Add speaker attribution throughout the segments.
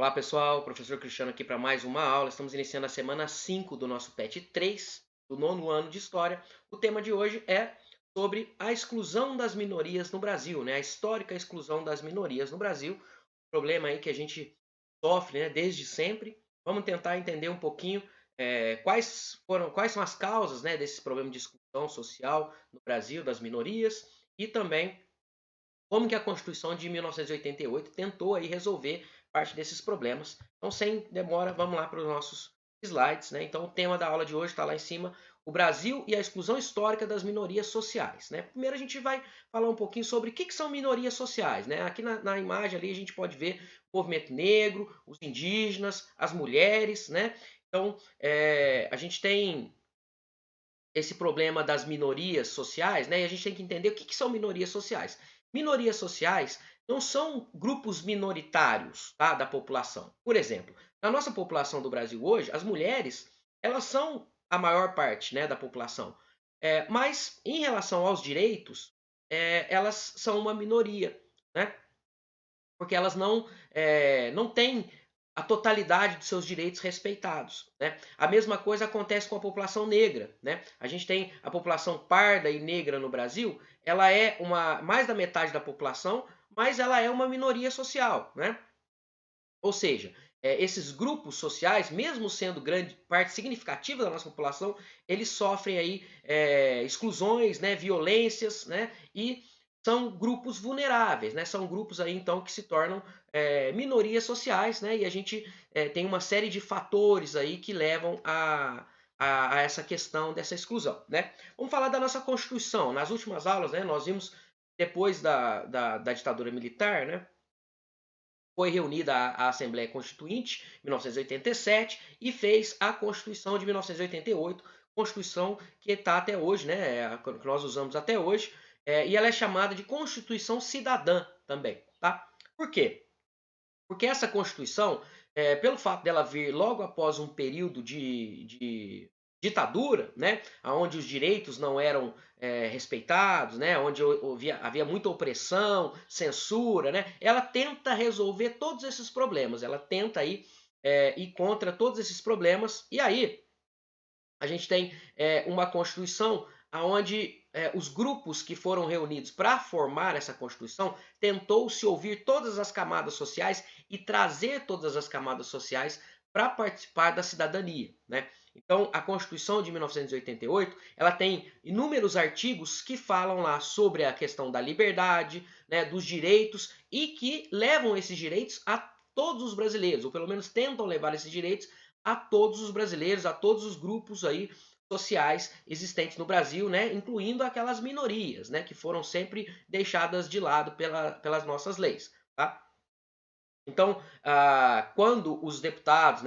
Speaker 1: Olá pessoal, professor Cristiano aqui para mais uma aula. Estamos iniciando a semana 5 do nosso PET 3 do nono ano de História. O tema de hoje é sobre a exclusão das minorias no Brasil, né? A histórica exclusão das minorias no Brasil. Problema aí que a gente sofre, né, desde sempre. Vamos tentar entender um pouquinho quais são as causas, né, desse problema de exclusão social no Brasil, das minorias, e também como que a Constituição de 1988 tentou aí resolver parte desses problemas. Então, sem demora, vamos lá para os nossos slides, né? Então, o tema da aula de hoje está lá em cima, o Brasil e a exclusão histórica das minorias sociais, né? Primeiro a gente vai falar um pouquinho sobre o que são minorias sociais, né? Aqui na imagem ali a gente pode ver o movimento negro, os indígenas, as mulheres, né? Então, a gente tem esse problema das minorias sociais, né? E a gente tem que entender o que são minorias sociais. Minorias sociais não são grupos minoritários, tá, da população. Por exemplo, na nossa população do Brasil hoje, as mulheres elas são a maior parte, né, da população. Mas em relação aos direitos, elas são uma minoria, né? Porque elas não têm a totalidade dos seus direitos respeitados, né? A mesma coisa acontece com a população negra, né? A gente tem a população parda e negra no Brasil, ela é mais da metade da população, mas ela é uma minoria social, né? Ou seja, esses grupos sociais, mesmo sendo grande parte significativa da nossa população, eles sofrem aí exclusões, né, violências, né, e são grupos vulneráveis, né, são grupos aí então que se tornam minorias sociais, né, e a gente tem uma série de fatores aí que levam a essa questão dessa exclusão, né. Vamos falar da nossa Constituição. Nas últimas aulas, né, nós vimos depois da ditadura militar, né, foi reunida a Assembleia Constituinte, em 1987, e fez a Constituição de 1988, Constituição que está até hoje, né, que nós usamos até hoje, e ela é chamada de Constituição Cidadã também. Tá? Por quê? Porque essa Constituição, pelo fato dela vir logo após um período de ditadura, né, onde os direitos não eram respeitados, né, onde havia muita opressão, censura, né, ela tenta resolver todos esses problemas, ela tenta aí, ir contra todos esses problemas, e aí a gente tem uma Constituição onde os grupos que foram reunidos para formar essa Constituição tentou-se ouvir todas as camadas sociais e trazer todas as camadas sociais para participar da cidadania, né? Então, a Constituição de 1988, ela tem inúmeros artigos que falam lá sobre a questão da liberdade, né, dos direitos e que levam esses direitos a todos os brasileiros, ou pelo menos tentam levar esses direitos a todos os brasileiros, a todos os grupos aí sociais existentes no Brasil, né, incluindo aquelas minorias, né, que foram sempre deixadas de lado pelas nossas leis, tá? Então, quando os deputados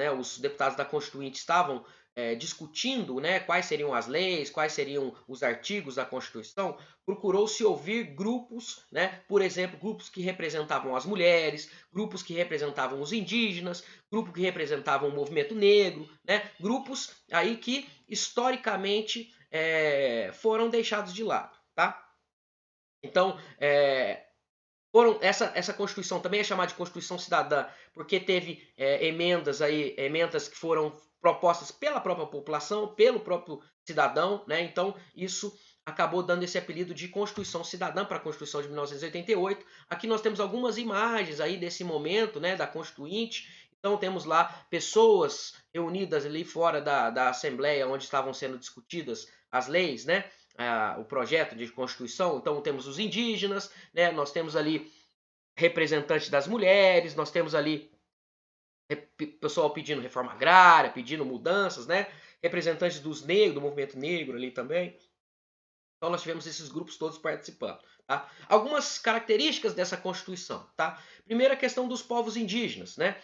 Speaker 1: da Constituinte estavam discutindo, né, quais seriam as leis, quais seriam os artigos da Constituição, procurou-se ouvir grupos, né, por exemplo, grupos que representavam as mulheres, grupos que representavam os indígenas, grupos que representavam o movimento negro, né, grupos aí que historicamente foram deixados de lado, tá? Então, essa Constituição também é chamada de Constituição Cidadã, porque teve emendas que foram propostas pela própria população, pelo próprio cidadão, né? Então, isso acabou dando esse apelido de Constituição Cidadã para a Constituição de 1988. Aqui nós temos algumas imagens aí desse momento, né, da Constituinte. Então, temos lá pessoas reunidas ali fora da Assembleia, onde estavam sendo discutidas as leis, né? O projeto de Constituição. Então, temos os indígenas, né? Nós temos ali representantes das mulheres, nós temos ali pessoal pedindo reforma agrária, pedindo mudanças, né? Representantes dos negros, do movimento negro ali também. Então nós tivemos esses grupos todos participando. Tá? Algumas características dessa Constituição. Tá? Primeiro a questão dos povos indígenas. Né?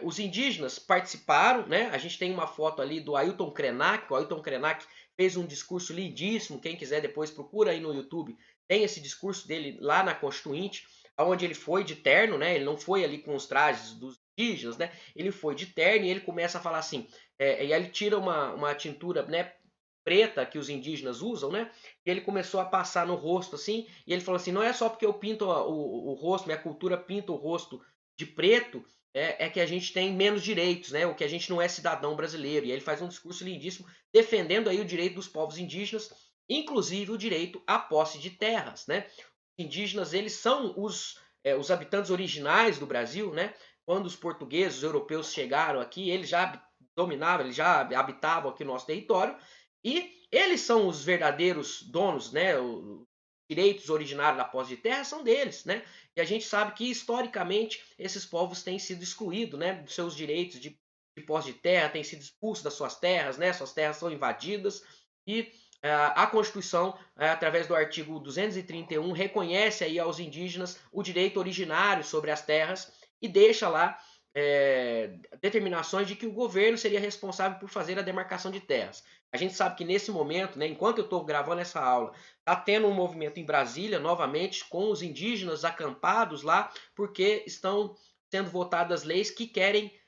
Speaker 1: Os indígenas participaram, né? A gente tem uma foto ali do Ailton Krenak. O Ailton Krenak fez um discurso lindíssimo. Quem quiser depois procura aí no YouTube. Tem esse discurso dele lá na Constituinte, onde ele foi de terno, né? Ele não foi ali com os trajes dos indígenas, né? Ele foi de terno e ele começa a falar assim, e aí ele tira uma tintura, né, preta que os indígenas usam, né? E ele começou a passar no rosto assim, e ele falou assim: não é só porque eu pinto o rosto, minha cultura pinta o rosto de preto é que a gente tem menos direitos, né? Ou que a gente não é cidadão brasileiro. E aí ele faz um discurso lindíssimo defendendo aí o direito dos povos indígenas, inclusive o direito à posse de terras, né? Os indígenas, eles são os habitantes originais do Brasil, né? Quando os portugueses, os europeus chegaram aqui, eles já dominavam, eles já habitavam aqui no nosso território, e eles são os verdadeiros donos, né? Os direitos originários da posse de terra são deles, né? E a gente sabe que historicamente esses povos têm sido excluídos, né? Dos seus direitos de posse de terra, têm sido expulsos das suas terras, né? Suas terras são invadidas e a Constituição, através do artigo 231, reconhece aí aos indígenas o direito originário sobre as terras e deixa lá determinações de que o governo seria responsável por fazer a demarcação de terras. A gente sabe que nesse momento, né, enquanto eu estou gravando essa aula, está tendo um movimento em Brasília, novamente, com os indígenas acampados lá, porque estão sendo votadas leis que querem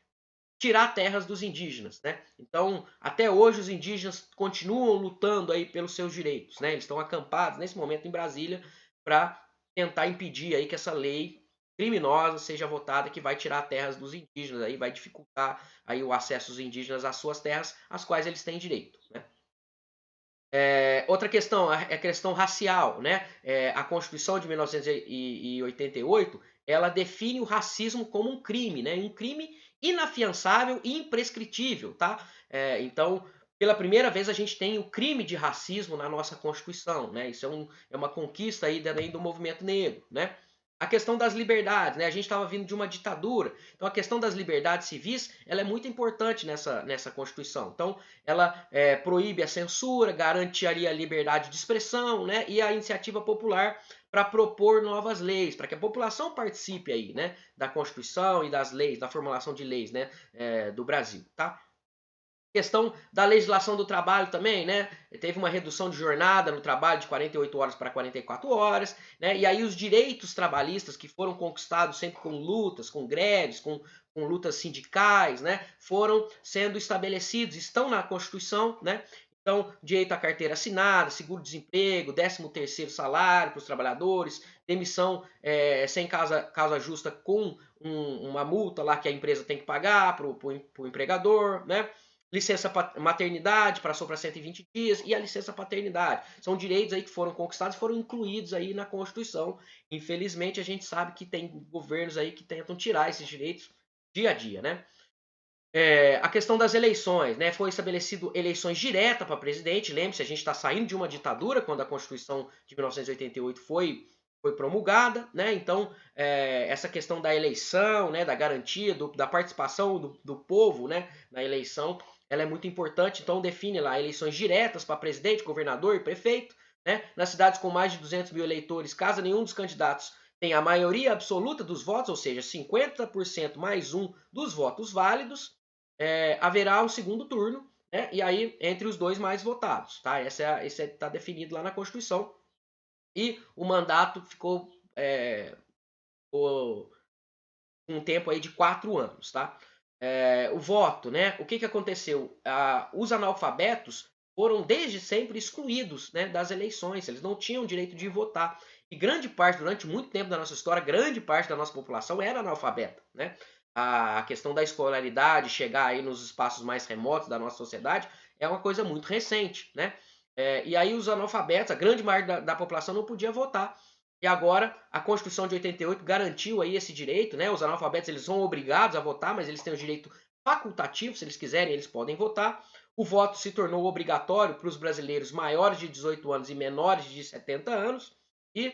Speaker 1: tirar terras dos indígenas, né? Então, até hoje os indígenas continuam lutando aí pelos seus direitos, né? Eles estão acampados nesse momento em Brasília para tentar impedir aí que essa lei criminosa seja votada, que vai tirar terras dos indígenas, aí vai dificultar aí o acesso dos indígenas às suas terras, às quais eles têm direito, né? Outra questão é a questão racial, né? A Constituição de 1988 ela define o racismo como um crime, né? Um crime inafiançável e imprescritível, tá? Então, pela primeira vez a gente tem o crime de racismo na nossa Constituição, né? Isso é uma conquista aí também do movimento negro, né? A questão das liberdades, né? A gente estava vindo de uma ditadura, então a questão das liberdades civis ela é muito importante nessa Constituição. Então, ela proíbe a censura, garante ali a liberdade de expressão, né? E a iniciativa popular para propor novas leis, para que a população participe aí, né? Da Constituição e das leis, da formulação de leis, né? Do Brasil, tá? Questão da legislação do trabalho também, né? Teve uma redução de jornada no trabalho de 48 horas para 44 horas, né? E aí os direitos trabalhistas que foram conquistados sempre com lutas, com greves, com lutas sindicais, né? Foram sendo estabelecidos, estão na Constituição, né? Então, direito à carteira assinada, seguro-desemprego, 13º salário para os trabalhadores, demissão sem causa justa com uma multa lá que a empresa tem que pagar para o empregador, né? Licença maternidade passou para 120 dias e a licença paternidade. São direitos aí que foram conquistados, foram incluídos aí na Constituição. Infelizmente, a gente sabe que tem governos aí que tentam tirar esses direitos dia a dia, né? A questão das eleições, né? Foi estabelecido eleições diretas para presidente. Lembre-se, a gente está saindo de uma ditadura quando a Constituição de 1988 foi promulgada, né? Então, essa questão da eleição, né? Da garantia, da participação do povo, né? Na eleição, ela é muito importante. Então, define lá eleições diretas para presidente, governador e prefeito, né? Nas cidades com mais de 200 mil eleitores, caso nenhum dos candidatos tenha a maioria absoluta dos votos, ou seja, 50% mais um dos votos válidos, haverá um segundo turno, né? E aí entre os dois mais votados, tá? Esse está definido lá na Constituição. E o mandato ficou com um tempo aí de 4 anos, tá? O voto, né? O que aconteceu? Os analfabetos foram desde sempre excluídos, né, das eleições. Eles não tinham direito de votar. E grande parte, durante muito tempo da nossa história, grande parte da nossa população era analfabeta, né? A questão da escolaridade, chegar aí nos espaços mais remotos da nossa sociedade, é uma coisa muito recente, né? E aí os analfabetos, a grande maioria da população não podia votar. E agora a Constituição de 88 garantiu aí esse direito, né? Os analfabetos eles são obrigados a votar, mas eles têm o direito facultativo, se eles quiserem, eles podem votar. O voto se tornou obrigatório para os brasileiros maiores de 18 anos e menores de 70 anos. E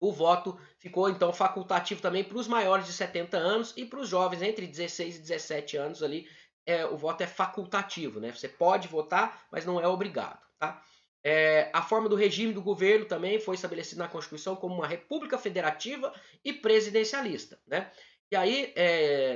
Speaker 1: o voto ficou então facultativo também para os maiores de 70 anos e para os jovens entre 16 e 17 anos ali. O voto é facultativo, né? Você pode votar, mas não é obrigado, tá? A forma do regime do governo também foi estabelecida na Constituição como uma república federativa e presidencialista, né? E aí,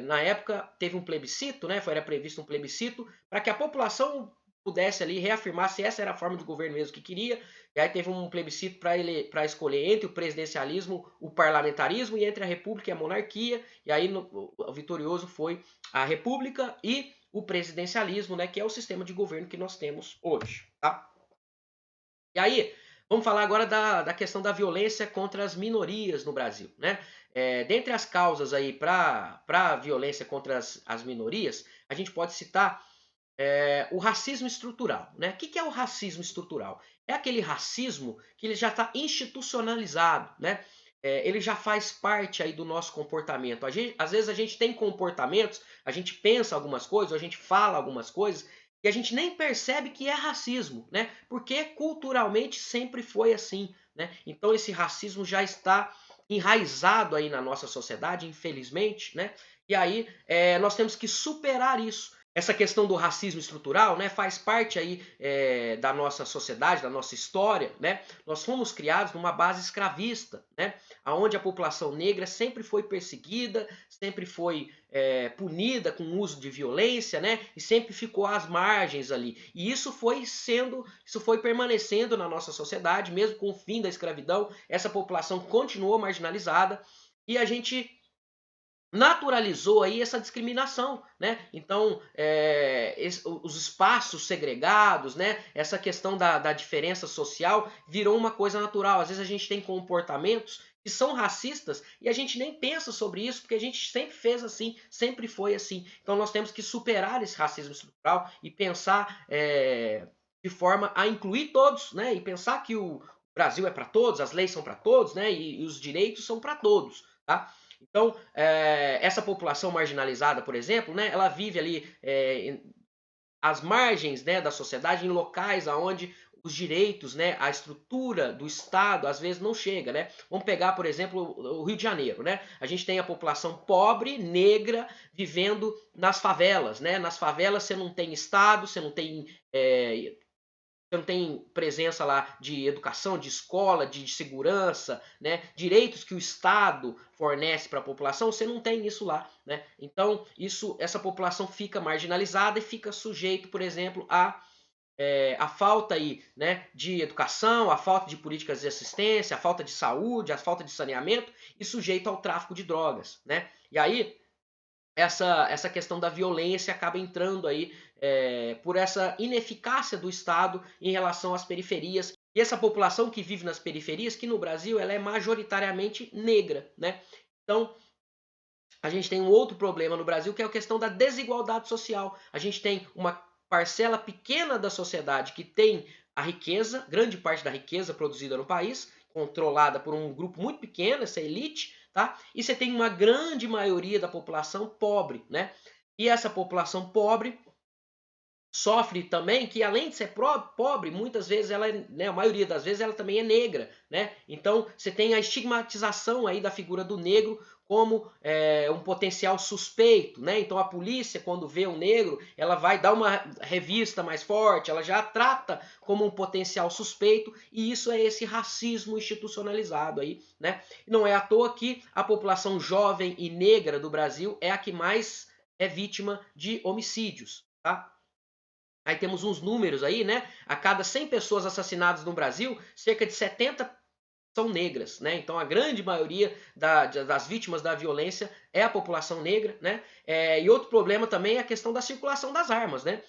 Speaker 1: na época, teve um plebiscito, né? Era previsto um plebiscito para que a população pudesse ali reafirmar se essa era a forma de governo mesmo que queria. E aí teve um plebiscito para escolher entre o presidencialismo, o parlamentarismo e entre a república e a monarquia. E aí o vitorioso foi a república e o presidencialismo, né? Que é o sistema de governo que nós temos hoje, tá? E aí, Vamos falar agora da questão da violência contra as minorias no Brasil, né? Dentre as causas aí para a violência contra as minorias, a gente pode citar o racismo estrutural, né? O que é o racismo estrutural? É aquele racismo que ele já está institucionalizado, né? Ele já faz parte aí do nosso comportamento. Às vezes a gente tem comportamentos, a gente pensa algumas coisas, a gente fala algumas coisas e a gente nem percebe que é racismo, né? Porque culturalmente sempre foi assim, né? Então esse racismo já está enraizado aí na nossa sociedade, infelizmente, né? E aí nós temos que superar isso. Essa questão do racismo estrutural, né, faz parte aí da nossa sociedade, da nossa história, né? Nós fomos criados numa base escravista, né? Onde a população negra sempre foi perseguida, sempre foi punida com o uso de violência, né? E sempre ficou às margens ali. E isso foi permanecendo na nossa sociedade, mesmo com o fim da escravidão, essa população continuou marginalizada e a gente naturalizou aí essa discriminação, né? Então, os espaços segregados, né? Essa questão da diferença social virou uma coisa natural. Às vezes a gente tem comportamentos que são racistas e a gente nem pensa sobre isso porque a gente sempre fez assim, sempre foi assim. Então nós temos que superar esse racismo estrutural e pensar de forma a incluir todos, né? E pensar que o Brasil é para todos, as leis são para todos, né? E os direitos são para todos, tá? Então, essa população marginalizada, por exemplo, né, ela vive ali às margens, né, da sociedade, em locais onde os direitos, né, a estrutura do Estado, às vezes, não chega. Né? Vamos pegar, por exemplo, o Rio de Janeiro. Né? A gente tem a população pobre, negra, vivendo nas favelas. Né? Nas favelas você não tem Estado, você não tem presença lá de educação, de escola, de segurança, né? Direitos que o Estado fornece para a população, você não tem isso lá, né? Então, essa população fica marginalizada e fica sujeito, por exemplo, a falta aí, né, de educação, a falta de políticas de assistência, a falta de saúde, a falta de saneamento e sujeito ao tráfico de drogas, né? E aí essa questão da violência acaba entrando aí por essa ineficácia do Estado em relação às periferias. E essa população que vive nas periferias, que no Brasil ela é majoritariamente negra, né? Então, a gente tem um outro problema no Brasil, que é a questão da desigualdade social. A gente tem uma parcela pequena da sociedade que tem a riqueza, grande parte da riqueza produzida no país, controlada por um grupo muito pequeno, essa elite, tá? E você tem uma grande maioria da população pobre, né? E essa população pobre sofre também que, além de ser pobre, muitas vezes ela, né, a maioria das vezes ela também é negra, né? Então você tem a estigmatização aí da figura do negro como um potencial suspeito, né? Então a polícia, quando vê um negro, ela vai dar uma revista mais forte, ela já trata como um potencial suspeito, e isso é esse racismo institucionalizado aí, né? E não é à toa que a população jovem e negra do Brasil é a que mais é vítima de homicídios, tá? Aí temos uns números aí, né? A cada 100 pessoas assassinadas no Brasil, cerca de 70 são negras, né? Então a grande maioria das vítimas da violência é a população negra, né? E outro problema também é a questão da circulação das armas, né?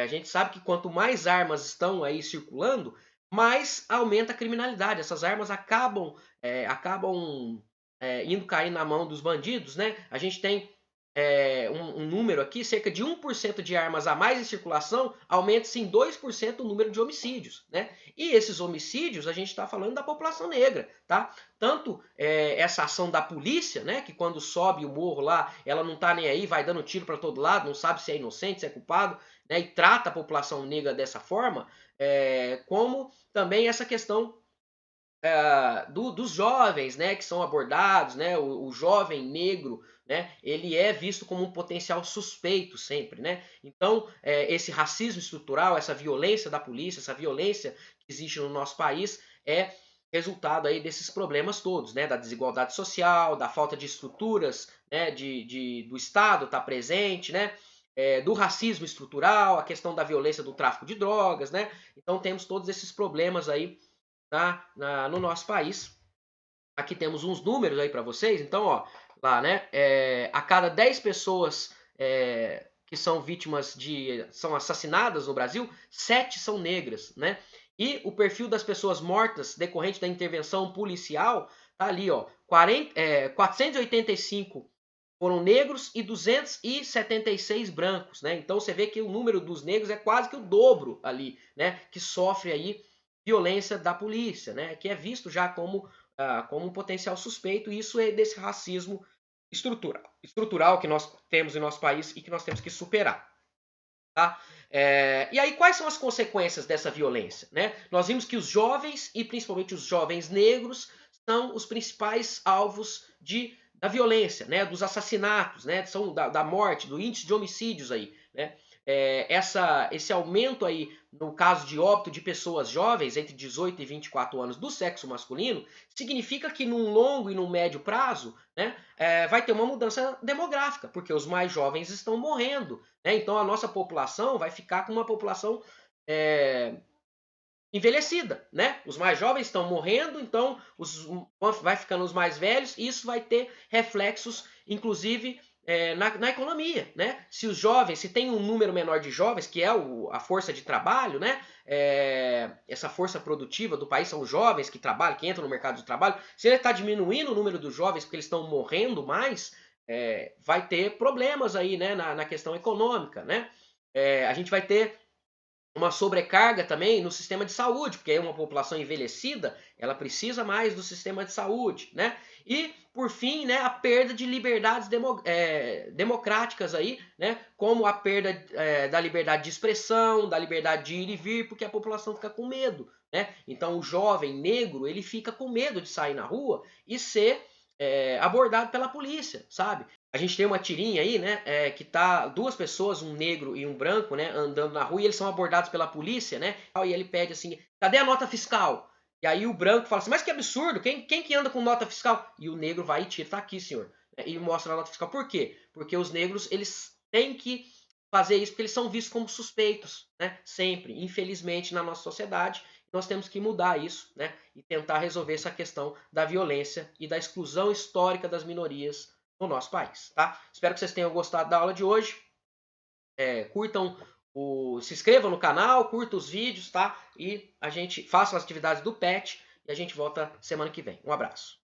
Speaker 1: A gente sabe que quanto mais armas estão aí circulando, mais aumenta a criminalidade. Essas armas acabam indo cair na mão dos bandidos, né? A gente tem um número aqui, cerca de 1% de armas a mais em circulação, aumenta-se em 2% o número de homicídios. Né? E esses homicídios, a gente está falando da população negra. Tá? Tanto essa ação da polícia, né, que quando sobe o morro lá, ela não está nem aí, vai dando tiro para todo lado, não sabe se é inocente, se é culpado, né, e trata a população negra dessa forma, como também essa questão dos jovens, né, que são abordados, né, o jovem negro, né, ele é visto como um potencial suspeito sempre, né? Então, esse racismo estrutural, essa violência da polícia, essa violência que existe no nosso país é resultado aí desses problemas todos, né, da desigualdade social, da falta de estruturas, né, do Estado estar presente, né, do racismo estrutural, a questão da violência do tráfico de drogas, né? Então temos todos esses problemas aí no nosso país. Aqui temos uns números aí para vocês. Então, ó, lá, né? A cada 10 pessoas que são vítimas são assassinadas no Brasil, 7 são negras, né? E o perfil das pessoas mortas decorrente da intervenção policial tá ali, ó, 485 foram negros e 276 brancos, né? Então você vê que o número dos negros é quase que o dobro ali, né? Que sofre aí violência da polícia, né? Que é visto já como um potencial suspeito, e isso é desse racismo estrutural que nós temos em nosso país e que nós temos que superar. Tá? E aí, quais são as consequências dessa violência? Né? Nós vimos que os jovens, e principalmente os jovens negros, são os principais alvos da violência, né? Dos assassinatos, né? São da morte, do índice de homicídios aí. Né? Esse aumento aí, no caso de óbito de pessoas jovens, entre 18 e 24 anos, do sexo masculino, significa que num longo e num médio prazo, né, vai ter uma mudança demográfica, porque os mais jovens estão morrendo. Né? Então a nossa população vai ficar com uma população envelhecida, né? Os mais jovens estão morrendo, então vai ficando os mais velhos, e isso vai ter reflexos, inclusive, na economia, né? Se tem um número menor de jovens, que é a força de trabalho, né? Essa força produtiva do país são os jovens que trabalham, que entram no mercado de trabalho. Se ele está diminuindo o número dos jovens porque eles estão morrendo mais, vai ter problemas aí, né? Na questão econômica, né? A gente vai ter uma sobrecarga também no sistema de saúde, porque é uma população envelhecida, ela precisa mais do sistema de saúde, né? E, por fim, né, a perda de liberdades democráticas aí, né? Como a perda da liberdade de expressão, da liberdade de ir e vir, porque a população fica com medo, né? Então, o jovem negro, ele fica com medo de sair na rua e ser abordado pela polícia, sabe? A gente tem uma tirinha aí, né, que tá duas pessoas, um negro e um branco, né, andando na rua, e eles são abordados pela polícia, né, e ele pede assim, cadê a nota fiscal? E aí o branco fala assim, mas que absurdo, quem que anda com nota fiscal? E o negro vai e tira, tá aqui, senhor. E mostra a nota fiscal. Por quê? Porque os negros, eles têm que fazer isso porque eles são vistos como suspeitos, né, sempre, infelizmente, na nossa sociedade. Nós temos que mudar isso, né, e tentar resolver essa questão da violência e da exclusão histórica das minorias no nosso país, tá? Espero que vocês tenham gostado da aula de hoje. Se inscrevam no canal, curtam os vídeos, tá? E a gente faça as atividades do PET e a gente volta semana que vem. Um abraço.